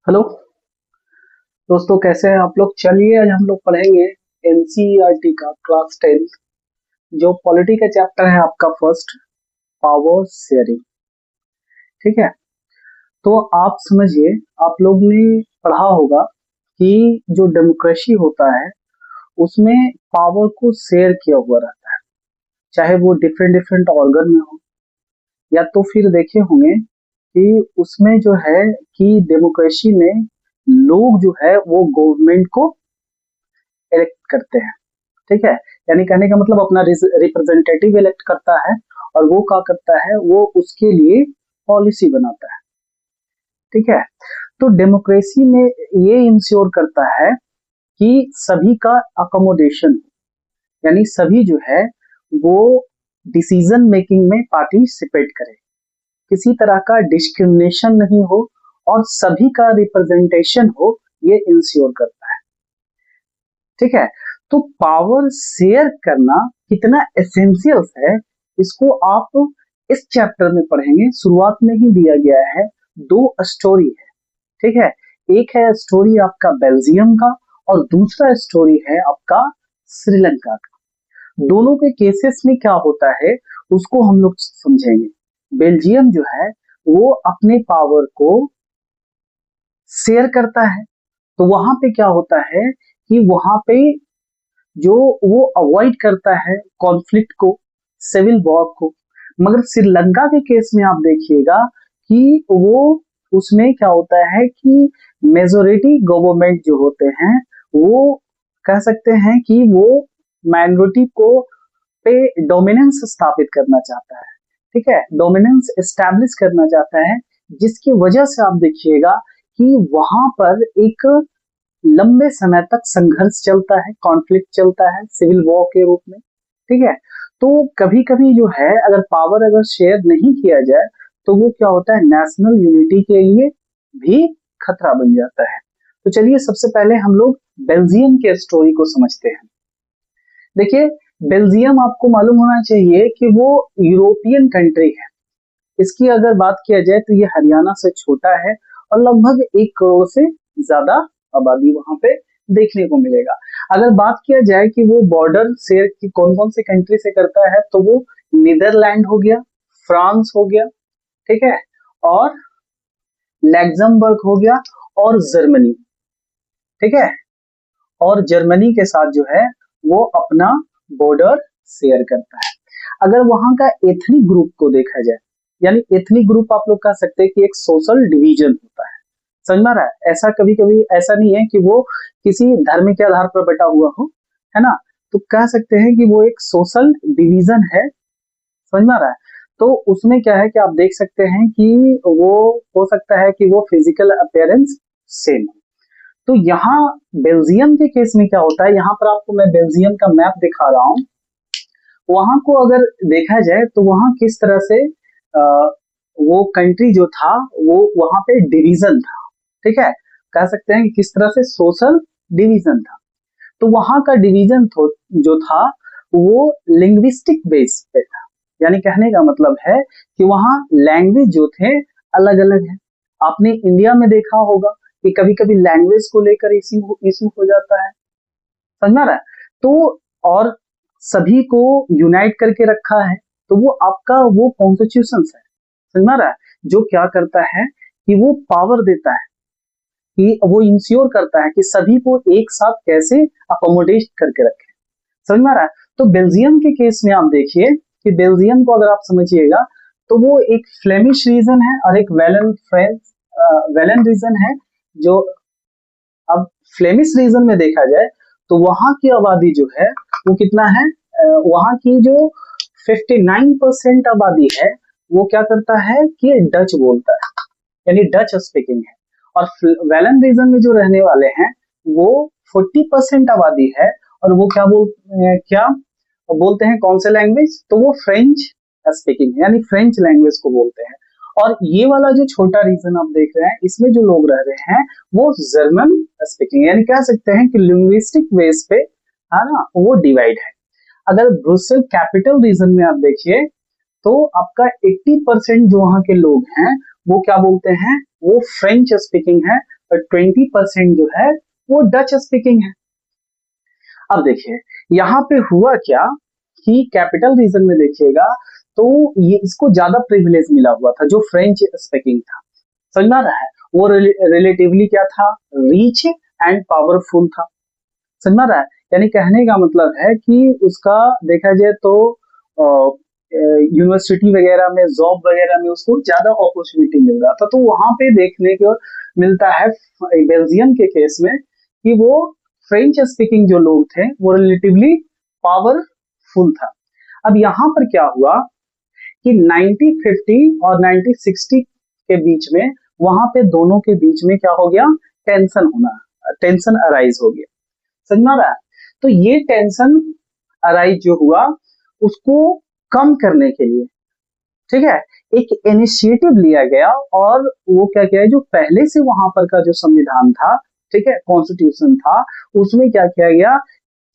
Hello दोस्तों, कैसे हैं आप लोग। चलिए आज हम लोग पढ़ेंगे एनसीईआरटी का क्लास 10 जो पॉलिटी का चैप्टर है आपका फर्स्ट, पावर शेयरिंग। ठीक है, तो आप समझिए, आप लोग ने पढ़ा होगा कि जो डेमोक्रेसी होता है उसमें पावर को शेयर किया हुआ रहता है, चाहे वो डिफरेंट डिफरेंट ऑर्गन में हो, या तो फिर देखे होंगे कि उसमें जो है कि डेमोक्रेसी में लोग जो है वो गवर्नमेंट को इलेक्ट करते हैं। ठीक है, यानी कहने का मतलब अपना रिप्रेजेंटेटिव इलेक्ट करता है और वो क्या करता है, वो उसके लिए पॉलिसी बनाता है। ठीक है, तो डेमोक्रेसी में ये इंश्योर करता है कि सभी का अकोमोडेशन, यानी सभी जो है वो डिसीजन मेकिंग में पार्टिसिपेट करे, किसी तरह का डिस्क्रिमिनेशन नहीं हो और सभी का रिप्रेजेंटेशन हो, ये इंश्योर करता है। ठीक है, तो पावर शेयर करना कितना एसेंशियल है, इसको आप इस चैप्टर में पढ़ेंगे। शुरुआत में ही दिया गया है, दो स्टोरी है। ठीक है, एक है स्टोरी आपका बेल्जियम का और दूसरा स्टोरी है आपका श्रीलंका का। दोनों के केसेस में क्या होता है उसको हम लोग समझेंगे। बेल्जियम जो है वो अपने पावर को शेयर करता है, तो वहां पे क्या होता है कि वहां पे जो वो अवॉइड करता है कॉन्फ्लिक्ट को, सिविल वॉर को। मगर श्रीलंका के केस में आप देखिएगा कि वो उसमें क्या होता है कि मेजोरिटी गवर्नमेंट जो होते हैं वो कह सकते हैं कि वो माइनॉरिटी को पे डोमिनेंस स्थापित करना चाहता है। ठीक है, डोमिनेंस एस्टैब्लिश करना चाहता है, जिसकी वजह से आप देखिएगा कि वहां पर एक लंबे समय तक संघर्ष चलता है, कॉन्फ्लिक्ट चलता है सिविल वॉर के रूप में। ठीक है, तो कभी कभी जो है अगर पावर अगर शेयर नहीं किया जाए तो वो क्या होता है, नेशनल यूनिटी के लिए भी खतरा बन जाता है। तो चलिए सबसे पहले हम लोग बेल्जियम के स्टोरी को समझते हैं। देखिए, बेल्जियम आपको मालूम होना चाहिए कि वो यूरोपियन कंट्री है। इसकी अगर बात किया जाए तो ये हरियाणा से छोटा है और लगभग 1 करोड़ से ज्यादा आबादी वहां पे देखने को मिलेगा। अगर बात किया जाए कि वो बॉर्डर शेयर की कौन कौन से कंट्री से करता है, तो वो नीदरलैंड हो गया, फ्रांस हो गया, ठीक है, और लैक्समबर्ग हो गया, और जर्मनी। ठीक है, और जर्मनी के साथ जो है वो अपना बॉर्डर शेयर करता है। अगर वहां का एथनिक ग्रुप को देखा जाए, यानी एथनिक ग्रुप आप लोग कह सकते हैं कि एक सोशल डिवीजन होता है। समझ में आ रहा है, ऐसा कभी कभी ऐसा नहीं है कि वो किसी धर्म के आधार पर बटा हुआ हो, है ना। तो कह सकते हैं कि वो एक सोशल डिवीजन है। समझ में आ रहा है, तो उसमें क्या है कि आप देख सकते हैं कि वो हो सकता है कि वो फिजिकल अपीयरेंस सेम हो। तो यहाँ बेल्जियम के केस में क्या होता है, यहाँ पर आपको मैं बेल्जियम का मैप दिखा रहा हूँ। वहां को अगर देखा जाए तो वहां किस तरह से वो कंट्री जो था वो वहां पे डिवीजन था। ठीक है, कह सकते हैं कि किस तरह से सोशल डिवीजन था। तो वहां का डिवीजन जो था वो लिंग्विस्टिक बेस पे था। यानी कहने का मतलब है कि वहां लैंग्वेज जो थे अलग अलग है। आपने इंडिया में देखा होगा कि कभी कभी लैंग्वेज को लेकर इशू हो जाता है। समझ रहा है, तो और सभी को यूनाइट करके रखा है, तो वो आपका वो कॉन्स्टिट्यूशन है। समझ में आ रहा है, जो क्या करता है कि वो पावर देता है, कि वो इंश्योर करता है कि सभी को एक साथ कैसे अकोमोडेट करके रखे। समझ में आ रहा है, तो बेल्जियम के केस में आप देखिए कि बेल्जियम को अगर आप समझिएगा तो वो एक फ्लेमिश रीजन है और एक वेलन रीजन है। जो अब फ्लेमिश रीजन में देखा जाए तो वहां की आबादी जो है वो कितना है, वहां की जो 59% आबादी है वो क्या करता है कि डच बोलता है, यानी डच स्पीकिंग है। और वेलन रीजन में जो रहने वाले हैं वो 40% आबादी है, और वो क्या बोलते हैं, कौन से लैंग्वेज, तो वो फ्रेंच स्पीकिंग है, यानी फ्रेंच लैंग्वेज को बोलते हैं। और ये वाला जो छोटा रीजन आप देख रहे हैं इसमें जो लोग रह रहे हैं वो जर्मन स्पीकिंग, यानी कह सकते हैं कि लिंग्विस्टिक बेस पे, है ना, वो डिवाइड है। अगर ब्रुसेल कैपिटल रीजन में आप देखिए तो आपका 80% जो वहां के लोग हैं वो क्या बोलते हैं, वो फ्रेंच स्पीकिंग है, 20% जो है वो डच स्पीकिंग है। अब देखिए यहाँ पे हुआ क्या कि कैपिटल रीजन में देखिएगा तो ये इसको ज्यादा प्रिविलेज मिला हुआ था जो फ्रेंच स्पीकिंग था। समझ में आ रहा है? वो रिलेटिवली क्या था, रिच एंड पावरफुल था। समझ में आ रहा है? यानी कहने का मतलब है कि उसका देखा जाए तो यूनिवर्सिटी वगैरह में, जॉब वगैरह में उसको ज्यादा अपॉर्चुनिटी मिल रहा था। तो वहां पे देखने को मिलता है बेल्जियम के केस में कि वो फ्रेंच स्पीकिंग जो लोग थे वो रिलेटिवली पावरफुल था। अब यहाँ पर क्या हुआ कि 1950 और 1960 के बीच में वहां पे दोनों के बीच में क्या हो गया, टेंशन अराइज हो गया। समझ में आ रहा है? तो ये टेंशन अराइज जो हुआ उसको कम करने के लिए, ठीक है, एक इनिशिएटिव लिया गया और वो क्या किया, जो पहले से वहां पर का जो संविधान था, ठीक है, कॉन्स्टिट्यूशन था, उसमें क्या किया गया,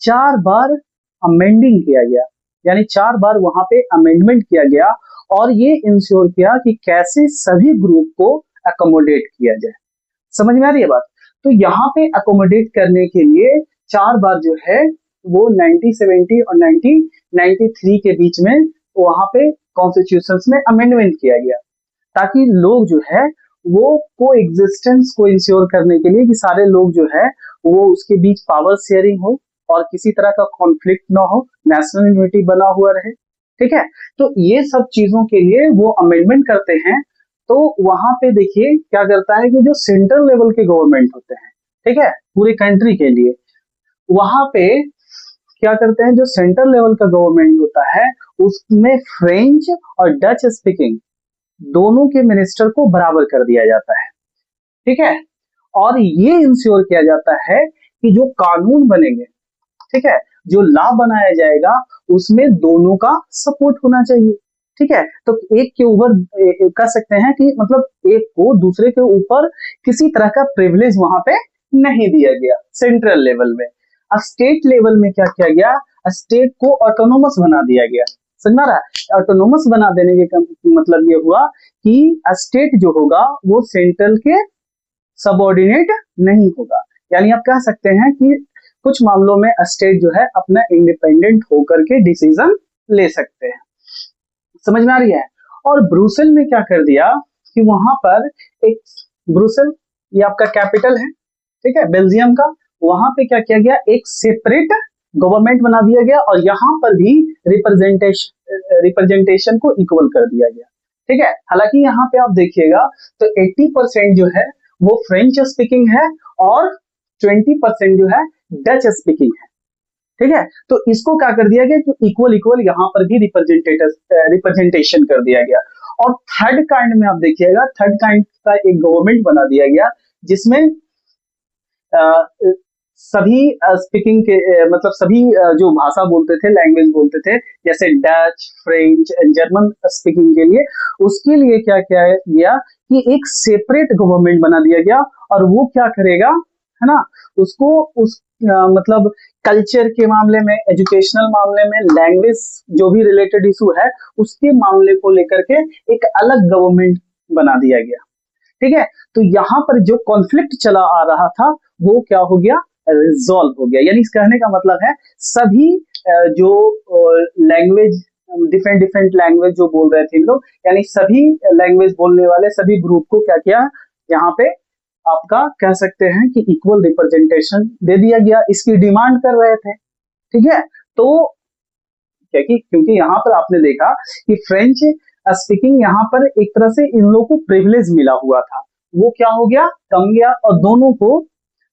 4 बार अमेंडिंग किया गया, यानी 4 बार वहां पे अमेंडमेंट किया गया और ये इंश्योर किया कि कैसे सभी ग्रुप को अकोमोडेट किया जाए। समझ में आ रही है बात? तो यहाँ पे अकोमोडेट करने के लिए 4 बार जो है वो 1970 और 1993 के बीच में वहां पे कॉन्स्टिट्यूशन में अमेंडमेंट किया गया, ताकि लोग जो है वो को एग्जिस्टेंस को इंश्योर करने के लिए कि सारे लोग जो है वो उसके बीच पावर शेयरिंग हो और किसी तरह का कॉन्फ्लिक्ट ना हो, नेशनल यूनिटी बना हुआ रहे। ठीक है, तो ये सब चीजों के लिए वो अमेंडमेंट करते हैं। तो वहां पे देखिए क्या करता है कि जो सेंट्रल लेवल के गवर्नमेंट होते हैं, ठीक है, पूरे कंट्री के लिए, वहां पे क्या करते हैं, जो सेंट्रल लेवल का गवर्नमेंट होता है उसमें फ्रेंच और डच स्पीकिंग दोनों के मिनिस्टर को बराबर कर दिया जाता है। ठीक है, और ये इंश्योर किया जाता है कि जो कानून बनेंगे, ठीक है, जो लॉ बनाया जाएगा उसमें दोनों का सपोर्ट होना चाहिए। ठीक है, तो एक के ऊपर कह सकते हैं कि मतलब एक को दूसरे के ऊपर किसी तरह का प्रिविलेज वहां पे नहीं दिया गया सेंट्रल लेवल में। अब स्टेट लेवल में क्या किया गया, स्टेट को ऑटोनोमस बना दिया गया। समझ रहा है? ऑटोनोमस बना देने के मतलब ये हुआ कि स्टेट जो होगा वो सेंट्रल के सबऑर्डिनेट नहीं होगा। यानी आप कह सकते हैं कि कुछ मामलों में स्टेट जो है अपना इंडिपेंडेंट होकर के डिसीजन ले सकते हैं। समझ में आ रही है? और ब्रुसेल में क्या कर दिया कि वहां पर एक, ब्रुसेल ये आपका कैपिटल है, ठीक है, बेल्जियम का, वहां पे क्या किया गया, एक सेपरेट गवर्नमेंट बना दिया गया और यहाँ पर भी रिप्रेजेंटेशन को इक्वल कर दिया गया। ठीक है, हालांकि यहाँ पे आप देखिएगा तो 80% जो है वो फ्रेंच स्पीकिंग है और 20% जो है डच स्पीकिंग है। ठीक है, तो इसको क्या कर दिया गया कि इक्वल इक्वल यहाँ पर भी रिप्रेजेंटेशन कर दिया गया। और थर्ड काइंड में आप देखिएगा, थर्ड काइंड का एक गवर्नमेंट बना दिया गया जिसमें सभी स्पीकिंग के मतलब सभी जो भाषा बोलते थे, लैंग्वेज बोलते थे, जैसे डच, फ्रेंच, जर्मन स्पीकिंग के लिए, उसके लिए क्या किया गया कि एक सेपरेट गवर्नमेंट बना दिया गया। और वो क्या करेगा, है ना, उसको उस मतलब कल्चर के मामले में, एजुकेशनल मामले में, लैंग्वेज जो भी रिलेटेड इशू है उसके मामले को लेकर के एक अलग गवर्नमेंट बना दिया गया। ठीक है, तो यहाँ पर जो कॉन्फ्लिक्ट चला आ रहा था वो क्या हो गया, रिजॉल्व हो गया। यानी इस कहने का मतलब है सभी जो लैंग्वेज, डिफरेंट डिफरेंट लैंग्वेज जो बोल रहे थे लोग, यानी सभी लैंग्वेज बोलने वाले सभी ग्रुप को क्या किया, यहाँ पे आपका कह सकते हैं कि इक्वल रिप्रेजेंटेशन दे दिया गया। इसकी डिमांड कर रहे थे। ठीक है, तो क्या कि क्योंकि यहाँ पर आपने देखा कि फ्रेंच स्पीकिंग यहाँ पर एक तरह से इन लोगों को प्रिविलेज मिला हुआ था, वो क्या हो गया, कम गया और दोनों को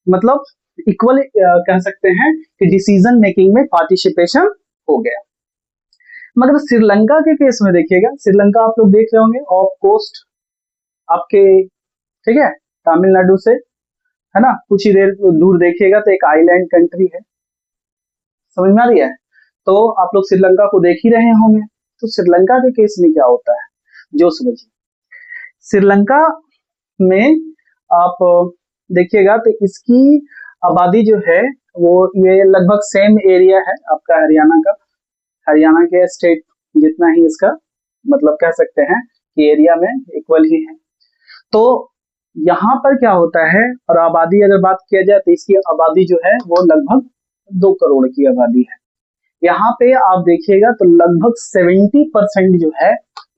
मतलब इक्वल कह सकते हैं कि डिसीजन मेकिंग में पार्टिसिपेशन हो गया। मगर श्रीलंका के केस में देखिएगा, श्रीलंका आप लोग देख रहे होंगे ऑफ कोस्ट आपके, ठीक है, तमिलनाडु से, है ना, कुछ ही देर दूर देखिएगा तो एक आइलैंड कंट्री है। समझ में आ रही है? तो आप लोग श्रीलंका को देख ही रहे होंगे। तो श्रीलंका के केस में क्या होता है जो समझिए, श्रीलंका में आप देखिएगा तो इसकी आबादी जो है वो ये लगभग सेम एरिया है आपका हरियाणा का, हरियाणा के स्टेट जितना ही इसका मतलब कह सकते हैं कि एरिया में इक्वल ही है। तो यहाँ पर क्या होता है, और आबादी अगर बात किया जाए तो इसकी आबादी जो है वो लगभग 2 करोड़ की आबादी है। यहाँ पे आप देखिएगा तो लगभग 70% जो है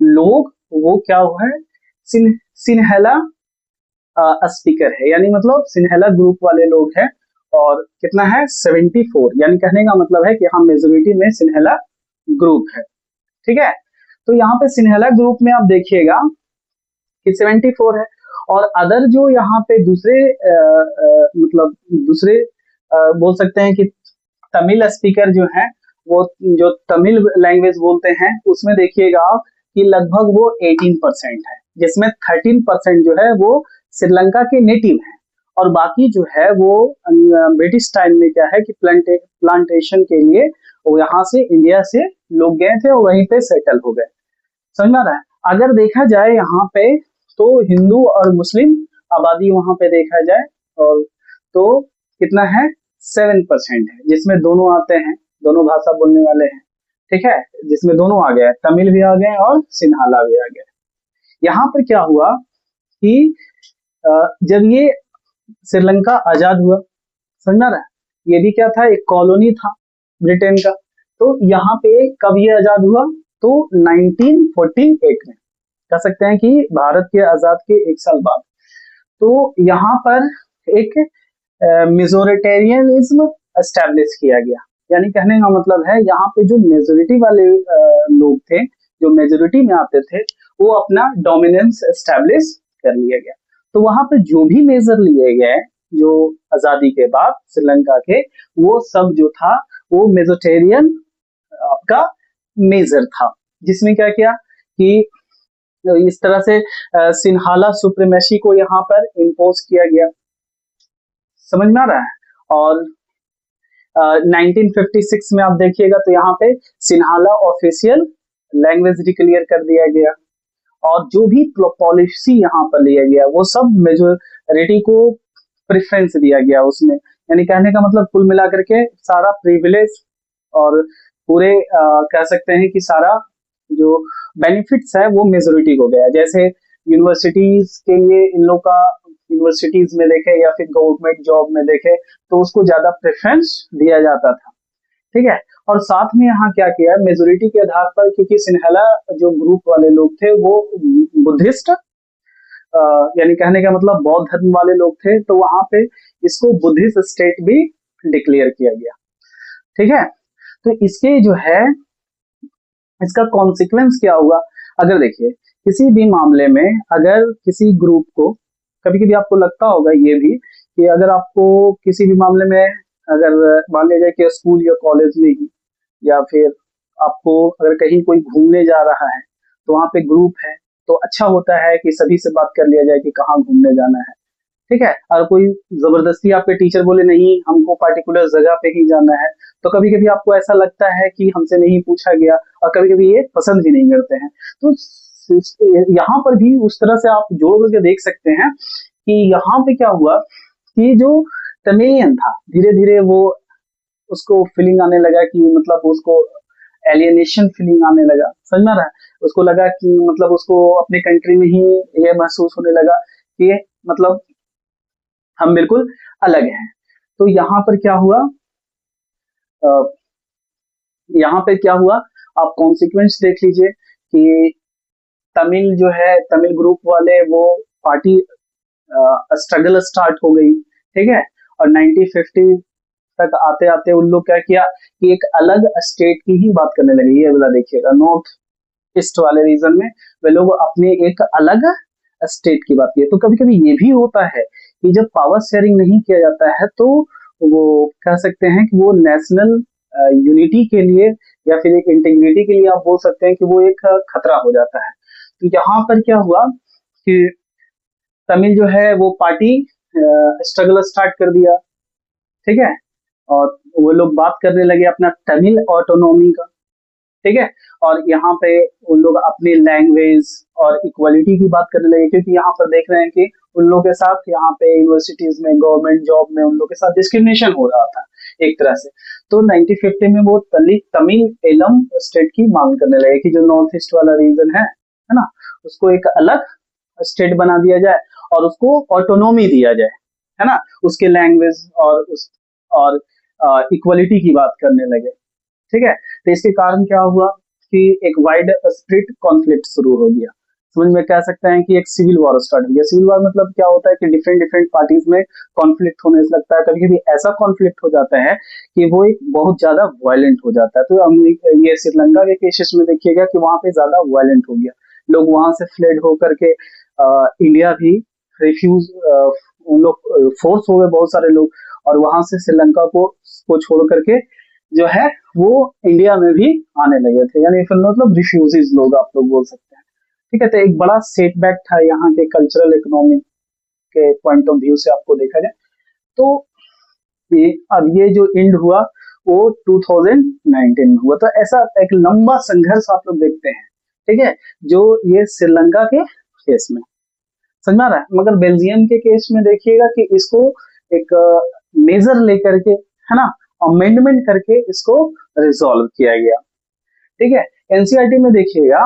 लोग वो क्या हुआ है, सिन्हेला स्पीकर है, यानी मतलब सिन्हेला ग्रुप वाले लोग हैं। और कितना है, 74, यानी कहने का मतलब है कि हाँ मेजोरिटी में सिन्हेला ग्रुप है। ठीक है, तो यहाँ पे सिन्हेला ग्रुप में आप देखिएगा कि 74 है। और अदर जो यहाँ पे दूसरे मतलब दूसरे बोल सकते हैं कि तमिल स्पीकर जो हैं, वो जो तमिल लैंग्वेज बोलते हैं उसमें देखिएगा आप कि लगभग वो 18% है, जिसमें 13% जो है वो श्रीलंका के नेटिव हैं। और बाकी जो है वो ब्रिटिश टाइम में क्या है कि प्लांटेशन के लिए वो यहाँ से इंडिया से लोग गए थे और वहीं पे सेटल हो गए। समझ में आ रहा है। अगर देखा जाए यहाँ पे तो हिंदू और मुस्लिम आबादी वहां पे देखा जाए और तो कितना है, 7% है, जिसमें दोनों आते हैं, दोनों भाषा बोलने वाले हैं। ठीक है, जिसमें दोनों आ गए, तमिल भी आ गए और सिन्हाला भी आ गए। यहाँ पर क्या हुआ कि जब ये श्रीलंका आजाद हुआ, समझ रहा है, ये भी क्या था, एक कॉलोनी था ब्रिटेन का। तो यहाँ पे कब ये आजाद हुआ, तो 1948 में, कह सकते हैं कि भारत के आजाद के 1 साल बाद। तो यहाँ पर एक मेजोरिटेरियनिज्म एस्टेब्लिश किया गया, यानी कहने का मतलब है यहाँ पे जो मेजोरिटी वाले लोग थे, जो मेजोरिटी में आते थे, वो अपना डोमिनेंस एस्टेब्लिश कर लिया गया। तो वहां पे जो भी मेजर लिए गए जो आजादी के बाद श्रीलंका के, वो सब जो था वो मेजोरिटेरियन आपका मेजर था, जिसमें क्या किया कि इस तरह से सिन्हाला सुप्रीमेसी को यहाँ पर इम्पोज किया गया। समझ में आ रहा है। और 1956 में आप देखिएगा तो यहाँ पे सिन्हाला ऑफिशियल लैंग्वेज डिक्लेयर कर दिया गया। और जो भी पॉलिसी यहाँ पर लिया गया वो सब मेजोरिटी को प्रेफरेंस दिया गया उसमें, यानी कहने का मतलब कुल मिलाकर के सारा प्रिविलेज और पूरे कह सकते हैं कि सारा जो बेनिफिट्स है वो मेजोरिटी को गया। जैसे यूनिवर्सिटीज के लिए इन लोग का, यूनिवर्सिटीज में देखे या फिर गवर्नमेंट जॉब में देखे तो उसको ज्यादा प्रेफरेंस दिया जाता था। ठीक है, और साथ में यहाँ क्या किया, मेजोरिटी के आधार पर, क्योंकि सिन्हेला जो ग्रुप वाले लोग थे वो बुद्धिस्ट यानी कहने का मतलब बौद्ध धर्म वाले लोग थे, तो वहां पे इसको बुद्धिस्ट स्टेट भी डिक्लेयर किया गया। ठीक है, तो इसके जो है इसका कॉन्सिक्वेंस क्या हुआ, अगर देखिए किसी भी मामले में अगर किसी ग्रुप को, कभी कभी आपको लगता होगा ये भी कि अगर आपको किसी भी मामले में अगर मान लिया जाए कि स्कूल या कॉलेज में ही, या फिर आपको अगर कहीं कोई घूमने जा रहा है तो वहां पे ग्रुप है, तो अच्छा होता है कि सभी से बात कर लिया जाए कि कहाँ घूमने जाना है। ठीक है, और कोई जबरदस्ती आपके टीचर बोले नहीं हमको पर्टिकुलर जगह पे ही जाना है, तो कभी कभी आपको ऐसा लगता है कि हमसे नहीं पूछा गया, और कभी कभी ये पसंद भी नहीं करते हैं। तो यहाँ पर भी उस तरह से आप जोड़ करके देख सकते हैं कि यहाँ पे क्या हुआ कि जो तमिलियन था धीरे धीरे वो उसको फीलिंग आने लगा कि मतलब उसको एलियनेशन फीलिंग आने लगा। समझ में आ रहा है, उसको लगा कि मतलब उसको अपने कंट्री में ही ये महसूस होने लगा कि मतलब हम बिल्कुल अलग हैं। तो यहाँ पर क्या हुआ, यहाँ पे क्या हुआ, आप कॉन्सिक्वेंस देख लीजिए कि तमिल जो है, तमिल ग्रुप वाले वो पार्टी स्ट्रगल स्टार्ट हो गई। ठीक है, और 1950 तक आते आते उन लोग क्या किया कि एक अलग स्टेट की ही बात करने लगे। ये वाला देखिएगा, नॉर्थ ईस्ट वाले रीजन में वे लोग अपने एक अलग स्टेट की बात की। तो कभी कभी ये भी होता है कि जब पावर शेयरिंग नहीं किया जाता है तो वो कह सकते हैं कि वो नेशनल यूनिटी के लिए या फिर एक इंटीग्रिटी के लिए आप बोल सकते हैं कि वो एक खतरा हो जाता है। तो यहाँ पर क्या हुआ कि तमिल जो है वो पार्टी स्ट्रगल स्टार्ट कर दिया। ठीक है, और वो लोग बात करने लगे अपना तमिल ऑटोनॉमी का। ठीक है, और यहाँ पे उन लोग अपनी लैंग्वेज और इक्वालिटी की बात करने लगे, क्योंकि यहाँ पर देख रहे हैं कि उन लोगों के साथ यहाँ पे यूनिवर्सिटीज में, गवर्नमेंट जॉब में उन लोगों के साथ डिस्क्रिमिनेशन हो रहा था एक तरह से। तो 1950 में वो तमिल एलम स्टेट की मांग करने लगे कि जो नॉर्थ ईस्ट वाला रीजन है ना, उसको एक अलग स्टेट बना दिया जाए और उसको ऑटोनॉमी दिया जाए, है ना, उसके लैंग्वेज और इक्वलिटी की बात करने लगे। ठीक है, तो इसके कारण क्या हुआ कि एक वाइड स्प्रिट कॉन्फ्लिक्ट शुरू हो गया। समझ में कह सकते हैं कि एक सिविल वॉर स्टार्ट हो गया। सिविल वॉर मतलब क्या होता है कि डिफरेंट डिफरेंट पार्टीज में कॉन्फ्लिक्ट होने से लगता है, कभी कभी ऐसा कॉन्फ्लिक्ट हो जाता है कि वो एक बहुत ज्यादा वायलेंट हो जाता है। तो हम ये श्रीलंका के केसेस में देखिएगा कि वहां पे ज्यादा वायलेंट हो गया, लोग वहां से फ्लेड होकर के इंडिया भी रिफ्यूज, उन लोग फोर्स हो गए बहुत सारे लोग, और वहां से श्रीलंका को छोड़ करके जो है वो इंडिया में भी आने लगे थे, यानी फिर मतलब रिफ्यूजीज लोग आप लोग बोल सकते हैं। ठीक है, तो एक बड़ा सेटबैक था यहाँ के कल्चरल इकोनॉमी के पॉइंट ऑफ व्यू से आपको देखा जाए तो। अब ये जो एंड हुआ वो 2019 में हुआ, तो ऐसा एक लंबा संघर्ष आप लोग देखते हैं। ठीक है, जो ये श्रीलंका के केस में समझ में आ रहा है, मगर बेल्जियम के केस में देखिएगा कि इसको एक मेजर लेकर के, है ना, अमेंडमेंट करके इसको रिजॉल्व किया गया। ठीक है, एनसीईआरटी में देखिएगा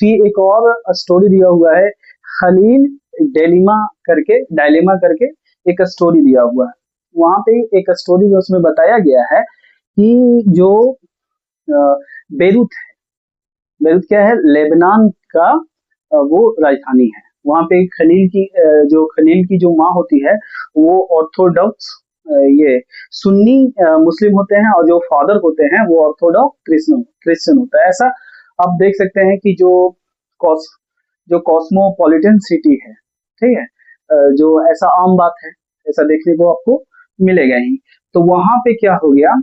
कि एक और स्टोरी दिया हुआ है, खलील डायलेमा करके एक स्टोरी दिया हुआ है। वहां पे एक स्टोरी में उसमें बताया गया है कि जो बेरूत है, बेरूत क्या है, लेबनान का वो राजधानी है। वहां पे जो खलील की जो माँ होती है वो ऑर्थोडॉक्स ये सुन्नी मुस्लिम होते हैं, और जो फादर होते हैं वो ऑर्थोडॉक्स क्रिश्चियन होता है। ऐसा आप देख सकते हैं कि जो कॉस्मोपॉलिटन सिटी है, ठीक है, जो ऐसा आम बात है, ऐसा देखने को आपको मिलेगा ही। तो वहां पे क्या हो गया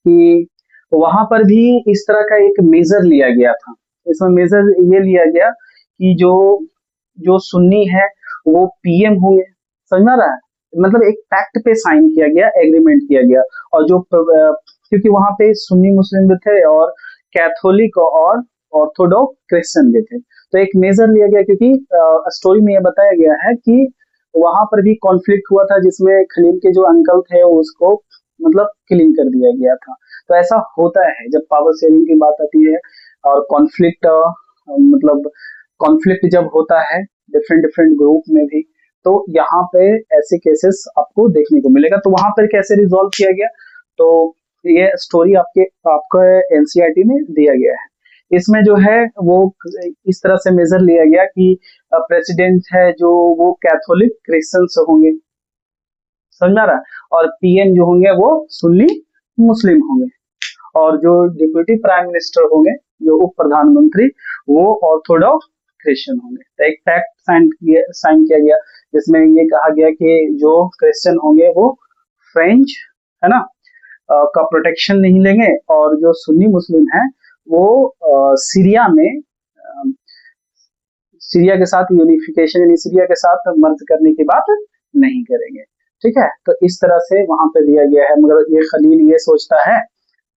कि वहां पर भी इस तरह का एक मेजर लिया गया था। इसमें मेजर ये लिया गया कि जो जो सुन्नी है वो पीएम होंगे। समझ में आ रहा है, मतलब एक पैक्ट पे साइन किया गया, एग्रीमेंट किया गया। और क्योंकि वहां पे सुन्नी मुस्लिम भी थे और कैथोलिक और ऑर्थोडॉक्स क्रिश्चियन भी थे, तो एक मेजर लिया गया। क्योंकि स्टोरी में यह बताया गया है कि वहां पर भी कॉन्फ्लिक्ट हुआ था, जिसमें खलील के जो अंकल थे उसको मतलब किलिंग कर दिया गया था। तो ऐसा होता है जब पावर शेयरिंग की बात आती है, और मतलब कॉन्फ्लिक्ट जब होता है डिफरेंट डिफरेंट ग्रुप में भी, तो यहाँ पे ऐसे केसेस आपको देखने को मिलेगा। तो वहां पर कैसे रिजॉल्व किया गया, तो ये स्टोरी आपका एनसीईआरटी में दिया गया है। इसमें जो है वो इस तरह से मेजर लिया गया कि प्रेसिडेंट है जो वो कैथोलिक क्रिश्चियंस होंगे, समझ में आ रहा है, और पीएम जो होंगे वो सुन्नी मुस्लिम होंगे, और जो डिप्यूटी प्राइम मिनिस्टर होंगे, जो उप प्रधानमंत्री, वो ऑर्थोडॉक्स क्रिश्चियन होंगे। तो एक पैक्ट साइन किया गया जिसमें ये कहा गया कि जो क्रिश्चियन होंगे वो फ्रेंच, है ना, का प्रोटेक्शन नहीं लेंगे, और जो सुन्नी मुस्लिम है वो सीरिया के साथ यूनिफिकेशन, यानी सीरिया के साथ मर्ज करने की बात नहीं करेंगे। ठीक है, तो इस तरह से वहां पे दिया गया है। मगर ये खलील ये सोचता है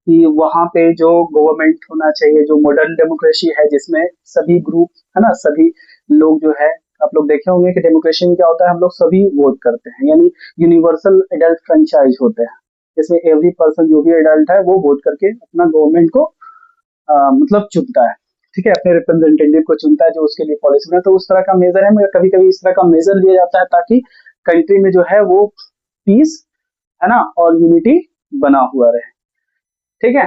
कि वहां पे जो गवर्नमेंट होना चाहिए, जो मॉडर्न डेमोक्रेसी है, जिसमें सभी ग्रुप, है ना, सभी लोग जो है, आप लोग देखे होंगे कि डेमोक्रेसी में क्या होता है, हम लोग सभी वोट करते हैं, यानी यूनिवर्सल एडल्ट फ्रेंचाइज होते हैं, जिसमें एवरी पर्सन जो भी एडल्ट है वो वोट करके अपना गवर्नमेंट को मतलब चुनता है। ठीक है, अपने रिप्रेजेंटेटिव को चुनता है जो उसके लिए पॉलिसी में। तो उस तरह का मेजर है, मगर कभी कभी इस तरह का मेजर लिया जाता है ताकि कंट्री में जो है वो पीस, है ना, और यूनिटी बना हुआ रहे। ठीक है,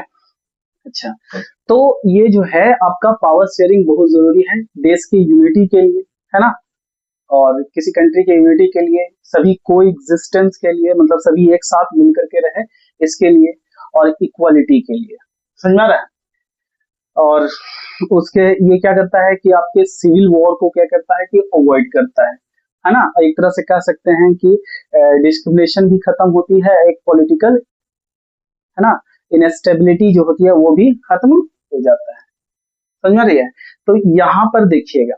अच्छा, तो ये जो है आपका पावर शेयरिंग बहुत जरूरी है देश की यूनिटी के लिए, है ना, और किसी कंट्री के यूनिटी के लिए, सभी को एग्जिस्टेंस के लिए, मतलब सभी एक साथ मिलकर के रहे इसके लिए, और इक्वालिटी के लिए। समझ में आ रहा है, और उसके ये क्या करता है कि आपके सिविल वॉर को क्या करता है कि अवॉइड करता है ना। एक तरह से कह सकते हैं कि डिस्क्रिमिनेशन भी खत्म होती है, एक पॉलिटिकल, है ना, इनस्टेबिलिटी जो होती है वो भी खत्म हो जाता है। समझ में आ रही है, तो यहाँ पर देखिएगा,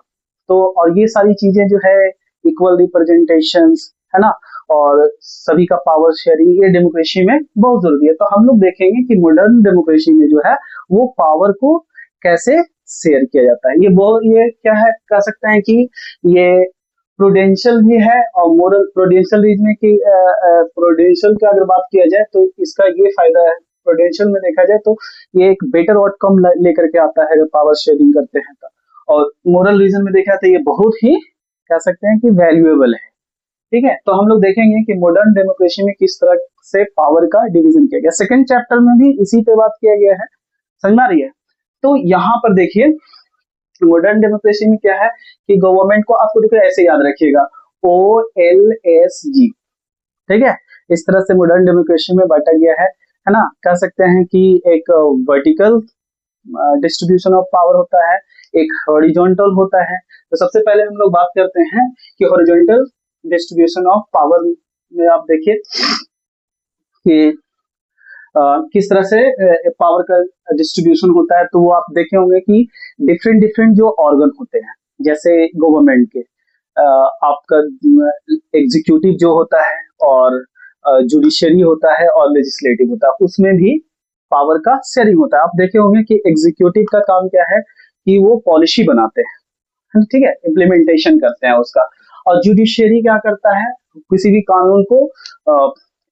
तो और ये सारी चीजें जो है, इक्वल रिप्रेजेंटेशन, है ना, और सभी का पावर शेयरिंग, ये डेमोक्रेसी में बहुत जरूरी है। तो हम लोग देखेंगे कि मॉडर्न डेमोक्रेसी में जो है वो पावर को कैसे शेयर किया जाता है। ये क्या है, कह सकते हैं कि ये प्रूडेंशियल भी है और मोरल। प्रूडेंशियल की अगर बात किया जाए तो इसका ये फायदा है, प्रूडेंशियल में देखा जाए तो ये एक बेटर आउटकम लेकर के आता है अगर पावर शेयरिंग करते हैं तो। और मोरल रीजन में देखा तो ये बहुत ही कह सकते हैं कि वैल्यूएबल है। ठीक है, तो हम लोग देखेंगे कि मॉडर्न डेमोक्रेसी में किस तरह से पावर का डिवीजन किया गया। सेकंड चैप्टर में भी इसी पे बात किया गया है, समझ में आ रही है। तो यहाँ पर देखिए मॉडर्न डेमोक्रेसी में क्या है कि गवर्नमेंट को आपको देखो ऐसे याद रखिएगा, OLSG। ठीक है, इस तरह से मॉडर्न डेमोक्रेसी में बांटा गया है ना। कह सकते हैं कि एक वर्टिकल डिस्ट्रीब्यूशन ऑफ पावर होता है, एक हॉरिजॉन्टल होता है। तो सबसे पहले हम लोग बात करते हैं कि हॉरिजॉन्टल डिस्ट्रीब्यूशन ऑफ पावर में आप देखिए कि किस तरह से पावर का डिस्ट्रीब्यूशन होता है। तो वो आप देखे होंगे कि डिफरेंट डिफरेंट जो ऑर्गन होते हैं, जैसे गवर्नमेंट के आपका एग्जीक्यूटिव जो होता है, और जुडिशरी होता है, और लेजिस्लेटिव होता है, उसमें भी पावर का शेयरिंग होता है। आप देखे होंगे कि एग्जीक्यूटिव का काम क्या है कि वो पॉलिसी बनाते हैं, ठीक है, इम्प्लीमेंटेशन करते हैं उसका। और जुडिशरी क्या करता है, किसी भी कानून को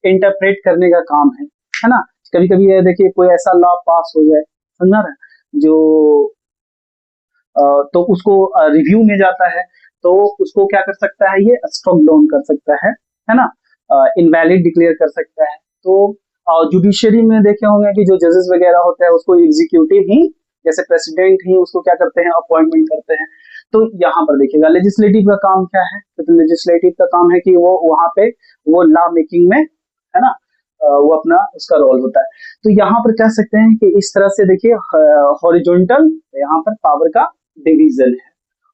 इंटरप्रेट करने का काम है ना। कभी कभी ये देखिए कोई ऐसा लॉ पास हो जाए, समझा रहे हैं, जो तो उसको रिव्यू में जाता है, तो उसको क्या कर सकता है, ये स्ट्रक डाउन कर सकता है ना, इनवैलिड डिक्लेयर कर सकता है। तो जुडिशरी में देखे होंगे कि जो जजेस वगैरह होते हैं उसको एग्जीक्यूटिव ही, जैसे प्रेसिडेंट ही उसको क्या करते हैं, अपॉइंटमेंट करते हैं। तो यहाँ पर देखिएगा लेजिस्लेटिव का काम क्या है, तो लेजिस्लेटिव का काम है कि वो वहां पे वो लॉ मेकिंग में, है ना, वो अपना उसका रोल होता है। तो यहाँ पर कह सकते हैं कि इस तरह से देखिए हॉरिजॉन्टल यहाँ पर पावर का डिवीजन है,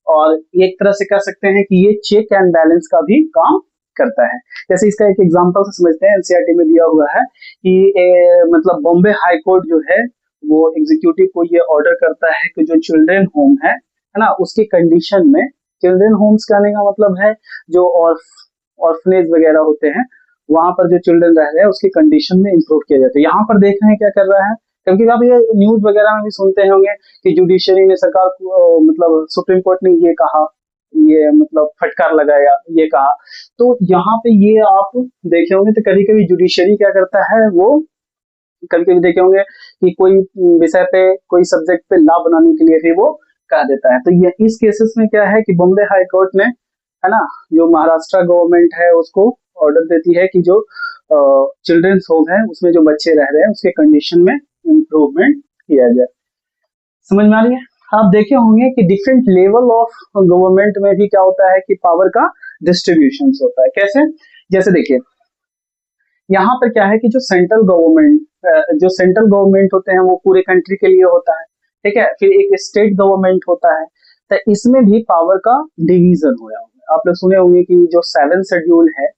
और एक तरह से कह सकते हैं कि ये चेक एंड बैलेंस का भी काम करता है। जैसे इसका एक एग्जांपल से समझते हैं, एनसीईआरटी में दिया हुआ है कि मतलब बॉम्बे हाई कोर्ट जो है वो एग्जीक्यूटिव को ये ऑर्डर करता है कि जो चिल्ड्रन होम है ना, उसकी कंडीशन में, चिल्ड्रन होम्स कहने का मतलब है जो ऑर्फनेज वगैरह होते हैं, वहां पर जो चिल्ड्रन रह रहे हैं उसकी कंडीशन में इम्प्रूव किया जाता है। यहाँ पर देख रहे हैं क्या कर रहा है, क्योंकि आप ये न्यूज वगैरह में भी सुनते होंगे कि जुडिशरी ने, सरकार को, मतलब सुप्रीम कोर्ट ने ये कहा, ये मतलब फटकार लगाया, ये कहा। तो यहाँ पे ये आप देखे होंगे तो कभी कभी जुडिशरी क्या करता है, वो कभी कभी देखे होंगे कि कोई विषय पे, कोई सब्जेक्ट पे लॉ बनाने के लिए भी वो कह देता है। तो ये इस केसेस में क्या है कि बॉम्बे हाई कोर्ट ने, है ना, जो महाराष्ट्र गवर्नमेंट है उसको ऑर्डर देती है कि जो चिल्ड्रंस होम है उसमें जो बच्चे रह रहे हैं उसके कंडीशन में इम्प्रूवमेंट किया जाए। समझ में आ रही है। आप देखे होंगे कि डिफरेंट लेवल ऑफ गवर्नमेंट में भी क्या होता है कि पावर का डिस्ट्रीब्यूशन होता है। कैसे, जैसे देखिए यहाँ पर क्या है कि जो सेंट्रल गवर्नमेंट होते हैं वो पूरे कंट्री के लिए होता है, ठीक है। फिर एक स्टेट गवर्नमेंट होता है, तो इसमें भी पावर का डिवीजन हो रहा है। आप लोग सुने होंगे कि जो 7 शेड्यूल है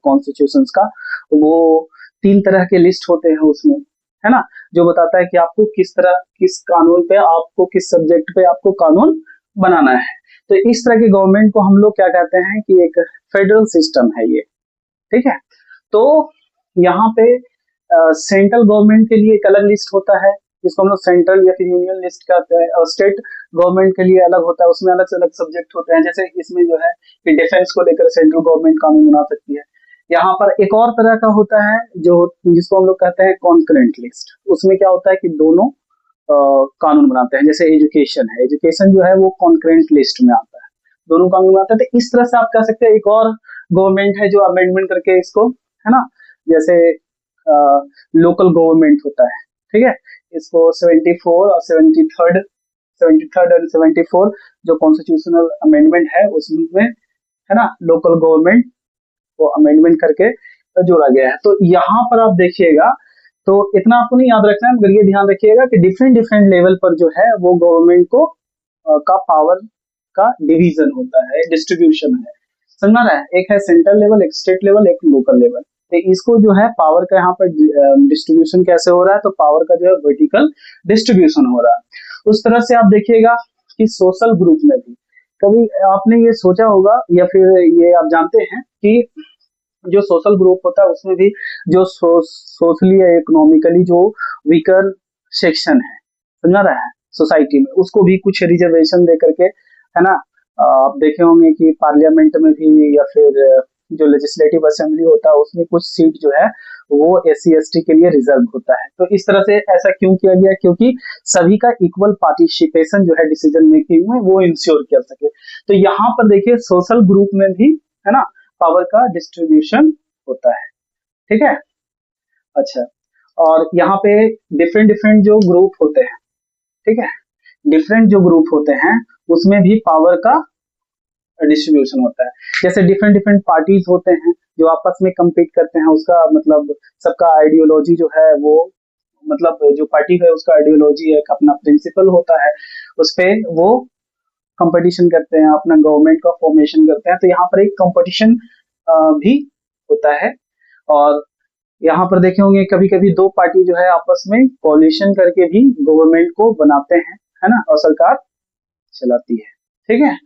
कॉन्स्टिट्यूशन का, वो 3 तरह के लिस्ट होते हैं उसमें, है ना, जो बताता है कि आपको किस तरह, किस कानून पे, आपको किस सब्जेक्ट पे आपको कानून बनाना है। तो इस तरह के गवर्नमेंट को हम लोग क्या कहते हैं कि एक फेडरल सिस्टम है ये, ठीक है। तो यहाँ पे सेंट्रल गवर्नमेंट के लिए एक अलग लिस्ट होता है जिसको हम लोग सेंट्रल या फिर यूनियन लिस्ट कहते हैं, और स्टेट गवर्नमेंट के लिए अलग होता है, उसमें अलग से अलग सब्जेक्ट होते हैं। जैसे इसमें जो है कि डिफेंस को लेकर सेंट्रल गवर्नमेंट कानून बना सकती है। यहाँ पर एक और तरह का होता है जो, जिसको हम लोग कहते हैं कॉन्करेंट लिस्ट। उसमें क्या होता है कि दोनों कानून बनाते हैं। जैसे एजुकेशन है, एजुकेशन जो है वो कॉन्करेंट लिस्ट में आता है, दोनों कानून बनाते हैं। तो इस तरह से आप कह सकते हैं एक और गवर्नमेंट है जो अमेंडमेंट करके इसको, है ना, जैसे लोकल गवर्नमेंट होता है, ठीक है। इसको 74 और 73rd और 74 जो कॉन्स्टिट्यूशनल अमेंडमेंट है उसमें, है ना, लोकल गवर्नमेंट को अमेंडमेंट करके जोड़ा गया है। तो यहाँ पर आप देखिएगा, तो इतना आपको नहीं याद रखना है, मगर ये ध्यान रखिएगा कि डिफरेंट डिफरेंट लेवल पर जो है वो गवर्नमेंट को का पावर का डिवीजन होता है, डिस्ट्रीब्यूशन है, समझना है। एक है सेंट्रल लेवल, एक स्टेट लेवल, एक लोकल लेवल। तो इसको जो है पावर का यहाँ पर डिस्ट्रीब्यूशन कैसे हो रहा है, तो पावर का जो है वर्टिकल डिस्ट्रीब्यूशन हो रहा है। उस तरह से आप देखिएगा कि सोशल ग्रुप में भी कभी आपने ये सोचा होगा, या फिर ये आप जानते हैं कि जो सोशल ग्रुप होता है उसमें भी जो सोशली या इकोनॉमिकली जो वीकर सेक्शन है, समझ रहा है, सोसाइटी में, उसको भी कुछ रिजर्वेशन दे करके, है ना, आप देखे होंगे कि पार्लियामेंट में भी या फिर जो लेजिस्लेटिव असेंबली होता है उसमें कुछ सीट जो है वो SC ST के लिए रिजर्व होता है। तो इस तरह से ऐसा क्यों किया गया, क्योंकि सभी का इक्वल पार्टिसिपेशन जो है डिसीजन मेकिंग में वो इंश्योर कर सके। तो यहाँ पर देखिए सोशल ग्रुप में भी है ना पावर का डिस्ट्रीब्यूशन होता है, ठीक है। अच्छा, और यहाँ पे डिफरेंट डिफरेंट जो ग्रुप होते हैं, ठीक है, डिफरेंट जो ग्रुप होते हैं उसमें भी पावर का डिस्ट्रीब्यूशन होता है। जैसे डिफरेंट डिफरेंट पार्टीज होते हैं जो आपस में compete करते हैं, उसका मतलब सबका आइडियोलॉजी जो है वो मतलब जो पार्टी है उसका आइडियोलॉजी एक अपना प्रिंसिपल होता है, उस पे वो कंपटीशन करते हैं, अपना गवर्नमेंट का फॉर्मेशन करते हैं। तो यहाँ पर एक कंपटीशन भी होता है। और यहाँ पर देखे होंगे कभी कभी दो पार्टी जो है आपस में कोलिशन करके भी गवर्नमेंट को बनाते हैं, है ना, और सरकार चलाती है, ठीक है।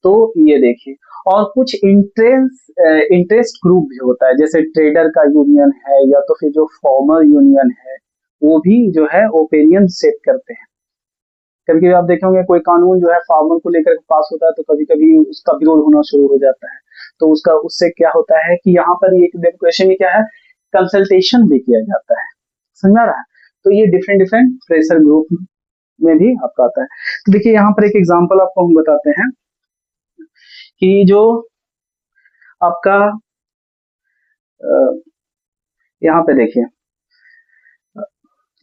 तो ये देखिए, और कुछ इंटरेस्ट ग्रुप भी होता है, जैसे ट्रेडर का यूनियन है या तो फिर जो फार्मर यूनियन है, वो भी जो है ओपिनियन सेट करते हैं। कभी कभी आप देखेंगे कोई कानून जो है फार्मर को लेकर पास होता है तो कभी कभी उसका विरोध होना शुरू हो जाता है। तो उसका उससे क्या होता है कि यहाँ पर एक डेमोक्रेसी में क्या है, कंसल्टेशन भी किया जाता है, समझ आ रहा है। तो ये डिफरेंट डिफरेंट प्रेशर ग्रुप में भी आपका आता है। तो देखिए यहाँ पर एक एग्जांपल आपको हम बताते हैं कि जो आपका यहाँ पे देखिए,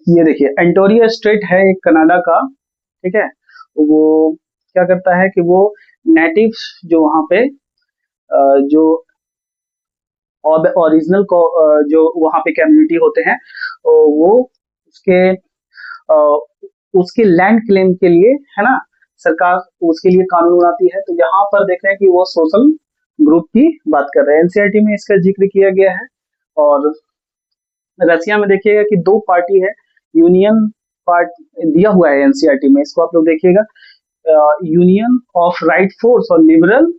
ये देखिए एंटोरिया स्टेट है एक कनाडा का, ठीक है। वो क्या करता है कि वो नेटिव जो वहाँ पे जो ओरिजिनल को जो वहाँ पे कम्युनिटी होते हैं वो उसके अ, उसके लैंड क्लेम के लिए, है ना, सरकार उसके लिए कानून बनाती है। तो यहाँ पर देख रहे हैं कि वो सोशल ग्रुप की बात कर रहे हैं, एनसीईआरटी में इसका जिक्र किया गया है। और रसिया में देखिएगा कि दो पार्टी है, यूनियन पार्ट दिया हुआ है एनसीईआरटी में, इसको आप लोग देखिएगा, यूनियन ऑफ राइट फोर्स और लिबरल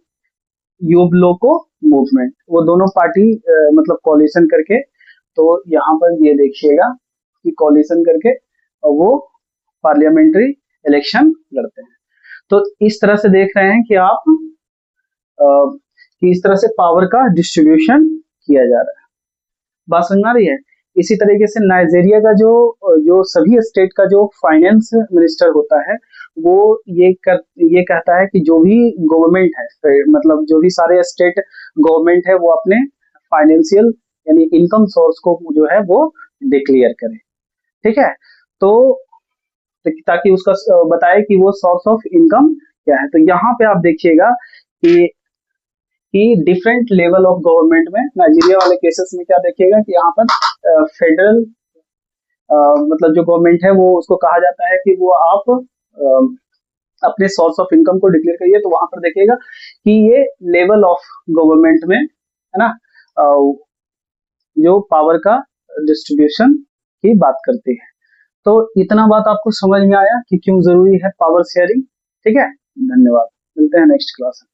युवलोको मूवमेंट, वो दोनों पार्टी मतलब कॉलिशन करके, तो यहाँ पर ये देखिएगा कि कॉलिशन करके वो पार्लियामेंट्री इलेक्शन लड़ते हैं। तो इस तरह से देख रहे हैं कि आप कि इस तरह से पावर का डिस्ट्रीब्यूशन किया जा रहा है। बात समझ में आ रही है। इसी तरीके से नाइजीरिया का जो जो सभी स्टेट का जो फाइनेंस मिनिस्टर होता है वो ये कहता है कि जो भी गवर्नमेंट है, मतलब जो भी सारे स्टेट गवर्नमेंट है वो अपने फाइनेंशियल यानी इनकम सोर्स को जो है वो डिक्लेयर करे, ठीक है। तो ताकि उसका बताए कि वो सोर्स ऑफ इनकम क्या है। तो यहाँ पे आप देखिएगा कि डिफरेंट लेवल ऑफ गवर्नमेंट में नाइजीरिया वाले केसेस में क्या देखिएगा कि यहाँ पर फेडरल मतलब जो गवर्नमेंट है वो उसको कहा जाता है कि वो आप अपने सोर्स ऑफ इनकम को डिक्लेयर करिए। तो वहां पर देखिएगा कि ये लेवल ऑफ गवर्नमेंट में, है ना, जो पावर का डिस्ट्रीब्यूशन की बात करती है। तो इतना बात आपको समझ में आया कि क्यों जरूरी है पावर शेयरिंग, ठीक है। धन्यवाद, मिलते हैं नेक्स्ट क्लास में।